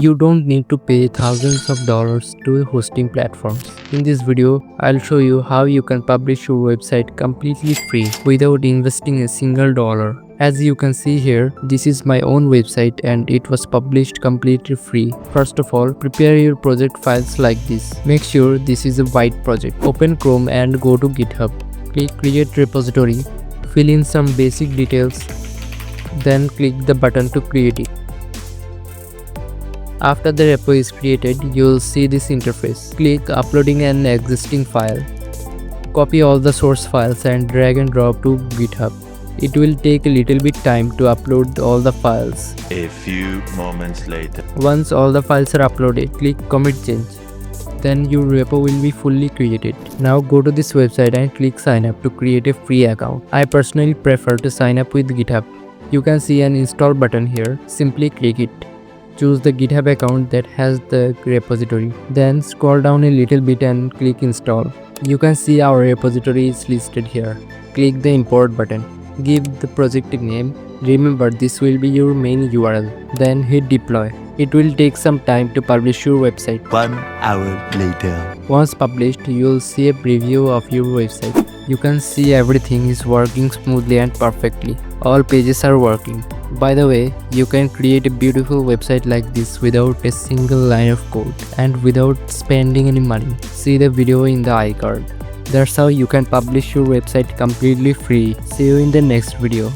You don't need to pay thousands of dollars to hosting platforms. In this video, I'll show you how you can publish your website completely free without investing a single dollar. As you can see here, this is my own website and it was published completely free. First of all, prepare your project files like this. Make sure this is a white project. Open Chrome and go to GitHub. Click Create Repository. Fill in some basic details. Then click the button to create it. After the repo is created, you'll see this interface. Click Uploading an existing file. Copy all the source files and drag and drop to GitHub. It will take a little bit time to upload all the files. A few moments later. Once all the files are uploaded, click Commit Change. Then your repo will be fully created. Now go to this website and click Sign Up to create a free account. I personally prefer to sign up with GitHub. You can see an install button here. Simply click it. Choose the GitHub account that has the repository. Then scroll down a little bit and click install. You can see our repository is listed here. Click the import button. Give the project a name. Remember, this will be your main URL. Then hit deploy. It will take some time to publish your website. 1 hour later. Once published, you'll see a preview of your website. You can see everything is working smoothly and perfectly. All pages are working. By the way, you can create a beautiful website like this without a single line of code and without spending any money. See the video in the iCard. That's how you can publish your website completely free. See you in the next video.